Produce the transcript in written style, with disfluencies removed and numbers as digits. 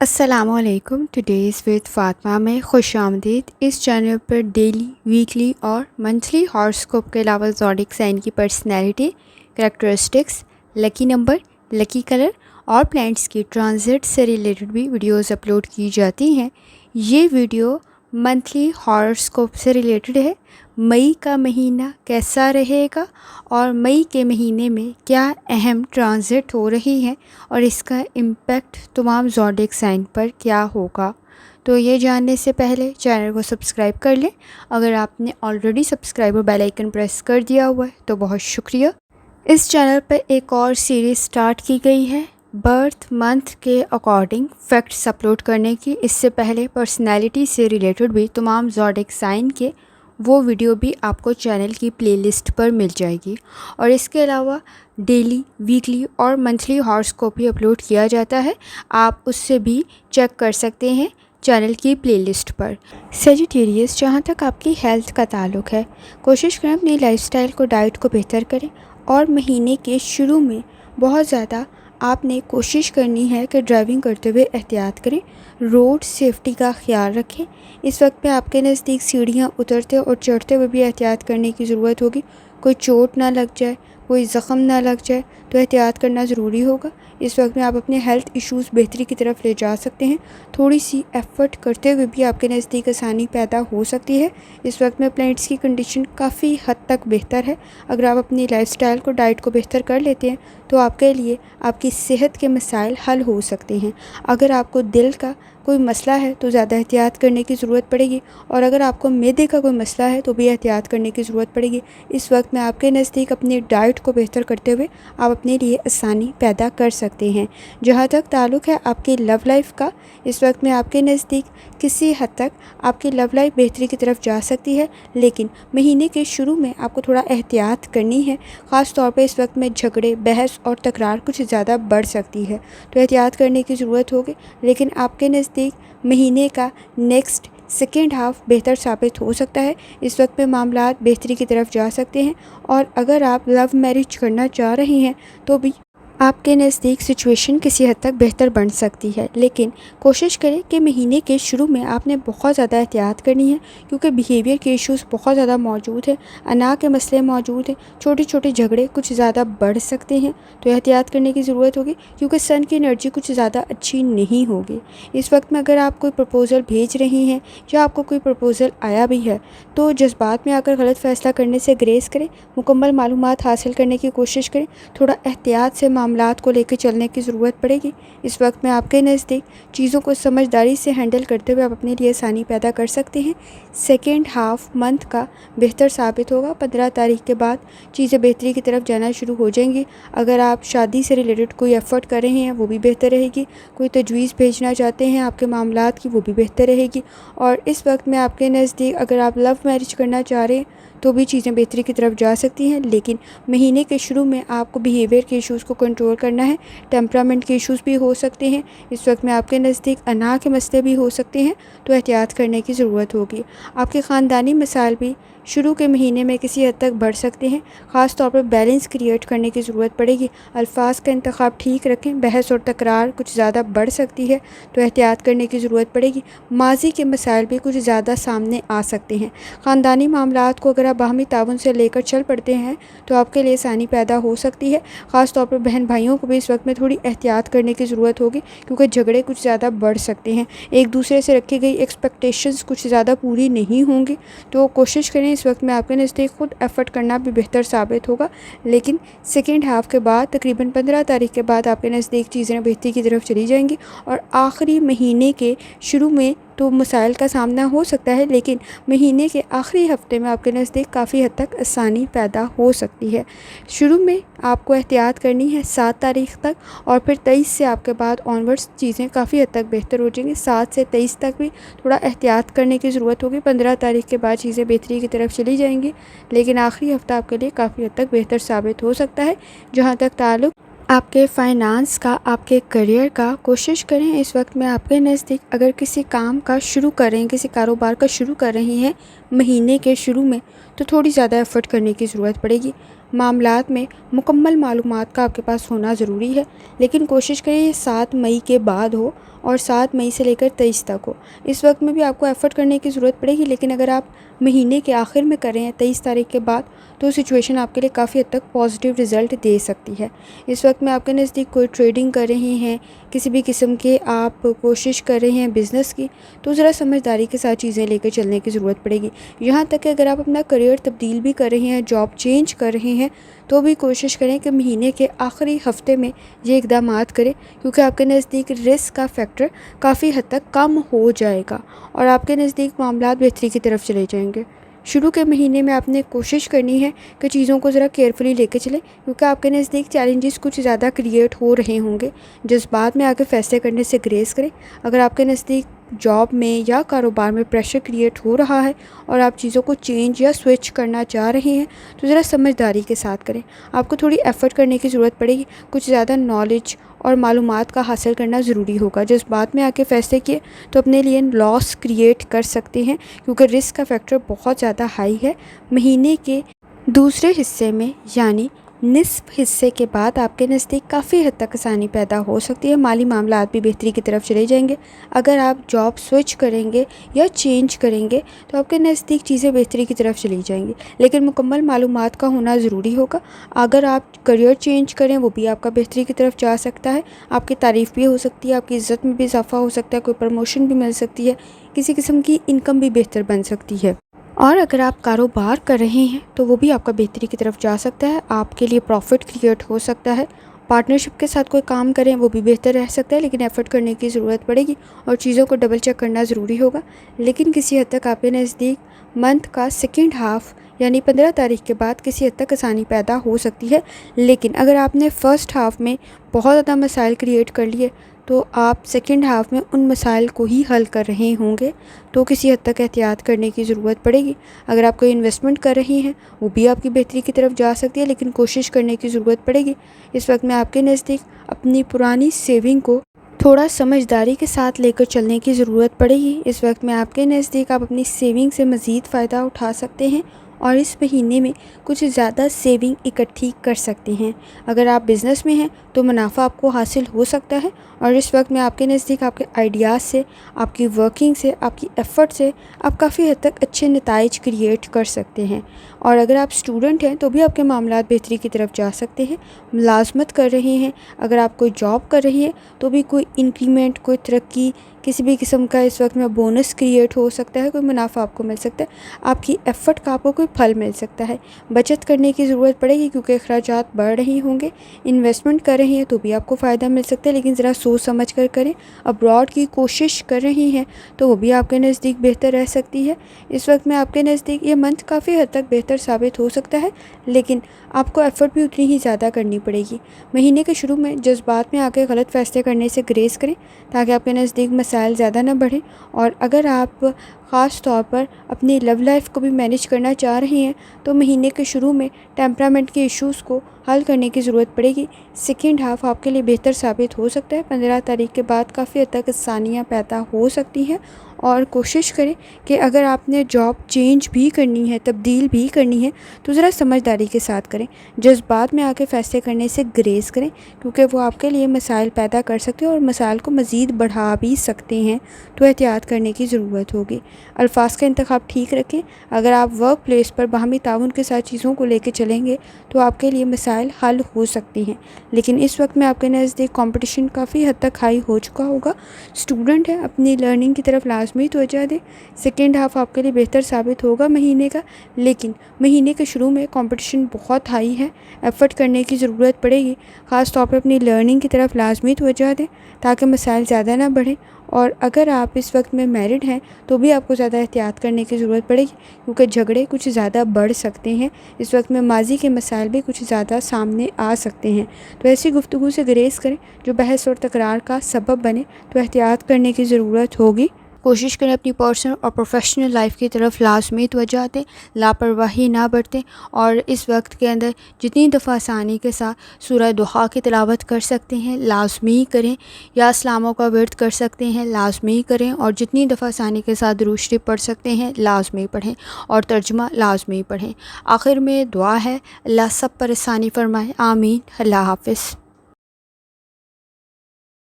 السلام علیکم. Today's with Fatima میں خوش آمدید. اس چینل پر ڈیلی، ویکلی اور منتھلی ہاراسکوپ کے علاوہ زوڈیک سائن کی پرسنالٹی، کریکٹرسٹکس، لکی نمبر، لکی کلر اور پلانٹس کی ٹرانزٹ سے ریلیٹڈ بھی ویڈیوز اپلوڈ کی جاتی ہیں. یہ ویڈیو منتھلی ہاراسکوپ سے ریلیٹڈ ہے. مئی کا مہینہ کیسا رہے گا اور مئی کے مہینے میں کیا اہم ٹرانزٹ ہو رہی ہیں اور اس کا امپیکٹ تمام زوڈیک سائن پر کیا ہوگا. تو یہ جاننے سے پہلے چینل کو سبسکرائب کر لیں. اگر آپ نے آلریڈی سبسکرائب اور بیل آئیکن پریس کر دیا ہوا ہے تو بہت شکریہ. اس چینل پر ایک اور سیریز سٹارٹ کی گئی ہے برتھ منتھ کے اکارڈنگ فیکٹس اپلوڈ کرنے کی. اس سے پہلے پرسنالٹی سے ریلیٹڈ بھی تمام زوڈیک سائن کے وہ ویڈیو بھی آپ کو چینل کی پلے لسٹ پر مل جائے گی. اور اس کے علاوہ ڈیلی، ویکلی اور منتھلی ہاراسکوپ بھی اپلوڈ کیا جاتا ہے. آپ اس سے بھی چیک کر سکتے ہیں چینل کی پلے لسٹ پر. سیجیٹیریس، جہاں تک آپ کی ہیلتھ کا تعلق ہے، کوشش کریں اپنی لائف سٹائل کو، ڈائٹ کو بہتر کریں اور مہینے کے شروع میں بہت زیادہ آپ نے کوشش کرنی ہے کہ ڈرائیونگ کرتے ہوئے احتیاط کریں. روڈ سیفٹی کا خیال رکھیں. اس وقت میں آپ کے نزدیک سیڑھیاں اترتے اور چڑھتے ہوئے بھی احتیاط کرنے کی ضرورت ہوگی. کوئی چوٹ نہ لگ جائے، کوئی زخم نہ لگ جائے تو احتیاط کرنا ضروری ہوگا. اس وقت میں آپ اپنے ہیلتھ ایشوز بہتری کی طرف لے جا سکتے ہیں. تھوڑی سی ایفرٹ کرتے ہوئے بھی آپ کے نزدیک آسانی پیدا ہو سکتی ہے. اس وقت میں پلانٹس کی کنڈیشن کافی حد تک بہتر ہے. اگر آپ اپنی لائف سٹائل کو، ڈائٹ کو بہتر کر لیتے ہیں تو آپ کے لیے آپ کی صحت کے مسائل حل ہو سکتے ہیں. اگر آپ کو دل کا کوئی مسئلہ ہے تو زیادہ احتیاط کرنے کی ضرورت پڑے گی، اور اگر آپ کو معدے کا کوئی مسئلہ ہے تو بھی احتیاط کرنے کی ضرورت پڑے گی. اس وقت میں آپ کے نزدیک اپنی ڈائٹ کو بہتر کرتے ہوئے آپ اپنے لیے آسانی پیدا کر سکتے ہیں. جہاں تک تعلق ہے آپ کی لو لائف کا، اس وقت میں آپ کے نزدیک کسی حد تک آپ کی لو لائف بہتری کی طرف جا سکتی ہے، لیکن مہینے کے شروع میں آپ کو تھوڑا احتیاط کرنی ہے. خاص طور پہ اس وقت میں جھگڑے، بحث اور تکرار کچھ زیادہ بڑھ سکتی ہے، تو احتیاط کرنے کی ضرورت ہوگی. لیکن آپ کے نزدیک مہینے کا نیکسٹ سیکنڈ ہاف بہتر ثابت ہو سکتا ہے. اس وقت میں معاملات بہتری کی طرف جا سکتے ہیں، اور اگر آپ لو میرج کرنا چاہ رہے ہیں تو بھی آپ کے نزدیک سچویشن کسی حد تک بہتر بن سکتی ہے. لیکن کوشش کریں کہ مہینے کے شروع میں آپ نے بہت زیادہ احتیاط کرنی ہے، کیونکہ بیہیویئر کے ایشوز بہت زیادہ موجود ہیں، انا کے مسئلے موجود ہیں، چھوٹے چھوٹے جھگڑے کچھ زیادہ بڑھ سکتے ہیں. تو احتیاط کرنے کی ضرورت ہوگی، کیونکہ سن کی انرجی کچھ زیادہ اچھی نہیں ہوگی. اس وقت میں اگر آپ کوئی پرپوزل بھیج رہی ہیں یا آپ کو کوئی پرپوزل آیا بھی ہے تو جذبات میں آ کر غلط فیصلہ کرنے سے گریز کریں. مکمل معلومات حاصل کرنے کی کوشش کریں. تھوڑا احتیاط سے معاملات کو لے کے چلنے کی ضرورت پڑے گی. اس وقت میں آپ کے نزدیک چیزوں کو سمجھداری سے ہینڈل کرتے ہوئے آپ اپنے لیے آسانی پیدا کر سکتے ہیں. سیکنڈ ہاف منتھ کا بہتر ثابت ہوگا. 15 تاریخ کے بعد چیزیں بہتری کی طرف جانا شروع ہو جائیں گی. اگر آپ شادی سے ریلیٹڈ کوئی ایفرٹ کر رہے ہیں وہ بھی بہتر رہے گی. کوئی تجویز بھیجنا چاہتے ہیں آپ کے معاملات کی، وہ بھی بہتر رہے گی. اور اس وقت میں آپ کے نزدیک اگر آپ لو میرج کرنا چاہ رہے ہیں تو بھی چیزیں بہتری کی طرف جا سکتی ہیں. لیکن مہینے کے شروع میں آپ کو بیہیویئر کے ایشوز کو کنٹرول کرنا ہے. ٹیمپرامنٹ کے ایشوز بھی ہو سکتے ہیں. اس وقت میں آپ کے نزدیک انا کے مسئلے بھی ہو سکتے ہیں، تو احتیاط کرنے کی ضرورت ہوگی. آپ کے خاندانی مسائل بھی شروع کے مہینے میں کسی حد تک بڑھ سکتے ہیں. خاص طور پر بیلنس کریٹ کرنے کی ضرورت پڑے گی. الفاظ کا انتخاب ٹھیک رکھیں. بحث اور تکرار کچھ زیادہ بڑھ سکتی ہے، تو احتیاط کرنے کی ضرورت پڑے گی. ماضی کے مسائل بھی کچھ زیادہ سامنے آ سکتے ہیں. خاندانی معاملات کو اگر آپ باہمی تعاون سے لے کر چل پڑتے ہیں تو آپ کے لیے آسانی پیدا ہو سکتی ہے. خاص طور پر بہن بھائیوں کو بھی اس وقت میں تھوڑی احتیاط کرنے کی ضرورت ہوگی، کیونکہ جھگڑے کچھ زیادہ بڑھ سکتے ہیں. ایک دوسرے سے رکھی گئی ایکسپیکٹیشنز کچھ زیادہ پوری نہیں ہوں گی. تو کوشش کریں اس وقت میں آپ کے نزدیک خود ایفرٹ کرنا بھی بہتر ثابت ہوگا. لیکن سیکنڈ ہاف کے بعد تقریباً 15 تاریخ کے بعد آپ کے نزدیک چیزیں بہتری کی طرف چلی جائیں گی. اور آخری مہینے کے شروع میں تو مسائل کا سامنا ہو سکتا ہے، لیکن مہینے کے آخری ہفتے میں آپ کے نزدیک کافی حد تک آسانی پیدا ہو سکتی ہے. شروع میں آپ کو احتیاط کرنی ہے 7 تاریخ تک، اور پھر 23 سے آپ کے بعد آنورڈس چیزیں کافی حد تک بہتر ہو جائیں گی. 7 سے 23 تک بھی تھوڑا احتیاط کرنے کی ضرورت ہوگی. 15 تاریخ کے بعد چیزیں بہتری کی طرف چلی جائیں گی، لیکن آخری ہفتہ آپ کے لیے کافی حد تک بہتر ثابت ہو سکتا ہے. جہاں تک تعلق آپ کے فائنانس کا، آپ کے کریئر کا، کوشش کریں اس وقت میں آپ کے نزدیک اگر کسی کام کا شروع کر رہے ہیں، کسی کاروبار کا شروع کر رہی ہیں مہینے کے شروع میں، تو تھوڑی زیادہ ایفرٹ کرنے کی ضرورت پڑے گی. معاملات میں مکمل معلومات کا آپ کے پاس ہونا ضروری ہے، لیکن کوشش کریں یہ 7 مئی کے بعد ہو اور 7 مئی سے لے کر 23 تک ہو۔ اس وقت میں بھی آپ کو ایفرٹ کرنے کی ضرورت پڑے گی، لیکن اگر آپ مہینے کے آخر میں کریں ہیں 23 تاریخ کے بعد، تو سچویشن آپ کے لیے کافی حد تک پازیٹیو رزلٹ دے سکتی ہے۔ اس وقت میں آپ کے نزدیک کوئی ٹریڈنگ کر رہے ہیں، کسی بھی قسم کے آپ کوشش کر رہے ہیں بزنس کی، تو ذرا سمجھداری کے ساتھ چیزیں لے کے چلنے کی ضرورت پڑے گی۔ یہاں تک کہ اگر آپ اپنا کریئر تبدیل بھی کر رہے ہیں، جاب چینج کر رہے ہیں، تو بھی کوشش کریں کہ مہینے کے آخری ہفتے میں یہ اقدامات کریں، کیونکہ آپ کے نزدیک رسک کا فیکٹر کافی حد تک کم ہو جائے گا اور آپ کے نزدیک معاملات بہتری کی طرف چلے جائیں گے۔ شروع کے مہینے میں آپ نے کوشش کرنی ہے کہ چیزوں کو ذرا کیئرفلی لے کے چلیں، کیونکہ آپ کے نزدیک چیلنجز کچھ زیادہ کریٹ ہو رہے ہوں گے۔ جذبات میں آ کے فیصلے کرنے سے گریز کریں۔ اگر آپ کے نزدیک جاب میں یا کاروبار میں پریشر کریٹ ہو رہا ہے اور آپ چیزوں کو چینج یا سوئچ کرنا چاہ رہے ہیں، تو ذرا سمجھداری کے ساتھ کریں۔ آپ کو تھوڑی ایفرٹ کرنے کی ضرورت پڑے گی، کچھ زیادہ نالج اور معلومات کا حاصل کرنا ضروری ہوگا۔ جذبات میں آ کے فیصلے کیے تو اپنے لیے لاس کریٹ کر سکتے ہیں، کیونکہ رسک کا فیکٹر بہت زیادہ ہائی ہے۔ مہینے کے دوسرے حصے میں یعنی نصف حصے کے بعد آپ کے نزدیک کافی حد تک آسانی پیدا ہو سکتی ہے، مالی معاملات بھی بہتری کی طرف چلے جائیں گے۔ اگر آپ جاب سوئچ کریں گے یا چینج کریں گے تو آپ کے نزدیک چیزیں بہتری کی طرف چلی جائیں گی، لیکن مکمل معلومات کا ہونا ضروری ہوگا۔ اگر آپ کریئر چینج کریں وہ بھی آپ کا بہتری کی طرف جا سکتا ہے، آپ کی تعریف بھی ہو سکتی ہے، آپ کی عزت میں بھی اضافہ ہو سکتا ہے، کوئی پروموشن بھی مل سکتی ہے، کسی قسم کی انکم بھی بہتر بن سکتی ہے۔ اور اگر آپ کاروبار کر رہے ہیں تو وہ بھی آپ کا بہتری کی طرف جا سکتا ہے، آپ کے لیے پروفٹ کریٹ ہو سکتا ہے۔ پارٹنرشپ کے ساتھ کوئی کام کریں وہ بھی بہتر رہ سکتا ہے، لیکن ایفرٹ کرنے کی ضرورت پڑے گی اور چیزوں کو ڈبل چیک کرنا ضروری ہوگا۔ لیکن کسی حد تک آپ کے نزدیک منتھ کا سیکنڈ ہاف یعنی 15 تاریخ کے بعد کسی حد تک آسانی پیدا ہو سکتی ہے، لیکن اگر آپ نے فرسٹ ہاف میں بہت زیادہ مسائل کریٹ کر لیے تو آپ سیکنڈ ہاف میں ان مسائل کو ہی حل کر رہے ہوں گے، تو کسی حد تک احتیاط کرنے کی ضرورت پڑے گی۔ اگر آپ کوئی انویسٹمنٹ کر رہی ہیں وہ بھی آپ کی بہتری کی طرف جا سکتی ہے، لیکن کوشش کرنے کی ضرورت پڑے گی۔ اس وقت میں آپ کے نزدیک اپنی پرانی سیونگ کو تھوڑا سمجھداری کے ساتھ لے کر چلنے کی ضرورت پڑے گی۔ اس وقت میں آپ کے نزدیک آپ اپنی سیونگ سے مزید فائدہ اٹھا سکتے ہیں اور اس مہینے میں کچھ زیادہ سیونگ اکٹھی کر سکتے ہیں۔ اگر آپ بزنس میں ہیں تو منافع آپ کو حاصل ہو سکتا ہے، اور اس وقت میں آپ کے نزدیک آپ کے آئیڈیاز سے، آپ کی ورکنگ سے، آپ کی ایفرٹ سے آپ کافی حد تک اچھے نتائج کریٹ کر سکتے ہیں۔ اور اگر آپ اسٹوڈنٹ ہیں تو بھی آپ کے معاملات بہتری کی طرف جا سکتے ہیں۔ ملازمت کر رہے ہیں، اگر آپ کوئی جاب کر رہی ہے تو بھی کوئی انکریمنٹ، کوئی ترقی، کسی بھی قسم کا اس وقت میں بونس کریٹ ہو سکتا ہے، کوئی منافع آپ کو مل سکتا ہے، آپ کی ایفرٹ کا آپ کو کوئی پھل مل سکتا ہے۔ بچت کرنے کی ضرورت پڑے گی کیونکہ اخراجات بڑھ رہے ہوں گے۔ انویسٹمنٹ کر رہے ہیں تو بھی آپ کو فائدہ مل سکتا ہے، لیکن ذرا سوچ سمجھ کر کریں۔ ابراڈ کی کوشش کر رہی ہیں تو وہ بھی آپ کے نزدیک بہتر رہ سکتی ہے۔ اس وقت میں آپ کے نزدیک یہ منتھ کافی حد تک بہتر ثابت ہو سکتا ہے، لیکن آپ کو ایفرٹ بھی اتنی ہی زیادہ کرنی پڑے گی۔ مہینے کے شروع میں جذبات میں آ کے غلط فیصلے کرنے سے گریز کریں تاکہ آپ کے نزدیک مسائل زیادہ نہ بڑھیں۔ اور اگر آپ خاص طور پر اپنی لو لائف کو بھی مینیج کرنا چاہ رہے ہیں تو مہینے کے شروع میں ٹیمپرامنٹ کے ایشوز کو حل کرنے کی ضرورت پڑے گی۔ سیکنڈ ہاف آپ کے لیے بہتر ثابت ہو سکتا ہے۔ 15 تاریخ کے بعد کافی حد تک آسانیاں پیدا ہو سکتی ہیں، اور کوشش کریں کہ اگر آپ نے جاب چینج بھی کرنی ہے، تبدیل بھی کرنی ہے، تو ذرا سمجھداری کے ساتھ کریں۔ جذبات میں آ کے فیصلے کرنے سے گریز کریں کیونکہ وہ آپ کے لیے مسائل پیدا کر سکتے ہیں اور مسائل کو مزید بڑھا بھی سکتے ہیں، تو احتیاط کرنے کی ضرورت ہوگی۔ الفاظ کا انتخاب ٹھیک رکھیں۔ اگر آپ ورک پلیس پر باہمی تعاون کے ساتھ چیزوں کو لے کے چلیں گے تو آپ کے لیے مسائل حل ہو سکتے ہیں، لیکن اس وقت میں آپ کے نزدیک کمپٹیشن کافی حد تک ہائی ہو چکا ہوگا۔ اسٹوڈنٹ ہے، اپنی لرننگ کی طرف لازمی توجہ دیں۔ سیکنڈ ہاف آپ کے لیے بہتر ثابت ہوگا مہینے کا، لیکن مہینے کے شروع میں کمپٹیشن بہت ہائی ہے، ایفرٹ کرنے کی ضرورت پڑے گی۔ خاص طور پر اپنی لرننگ کی طرف لازمی توجہ دیں تاکہ مسائل زیادہ نہ بڑھیں۔ اور اگر آپ اس وقت میں میرڈ ہیں تو بھی آپ کو زیادہ احتیاط کرنے کی ضرورت پڑے گی کیونکہ جھگڑے کچھ زیادہ بڑھ سکتے ہیں۔ اس وقت میں ماضی کے مسائل بھی کچھ زیادہ سامنے آ سکتے ہیں، تو ایسی گفتگو سے گریز کریں جو بحث اور تکرار کا سبب بنے، تو احتیاط کرنے کی ضرورت ہوگی۔ کوشش کریں اپنی پرسنل اور پروفیشنل لائف کی طرف لازمی توجہ دیں، لاپرواہی نہ برتیں، اور اس وقت کے اندر جتنی دفعہ آسانی کے ساتھ سورہ دحا کی تلاوت کر سکتے ہیں لازمی کریں، یا اسلاموں کا ورد کر سکتے ہیں لازمی کریں، اور جتنی دفعہ آسانی کے ساتھ درود شریف پڑھ سکتے ہیں لازمی پڑھیں، اور ترجمہ لازمی پڑھیں۔ آخر میں دعا ہے، اللہ سب پر آسانی فرمائے، آمین۔ اللہ حافظ۔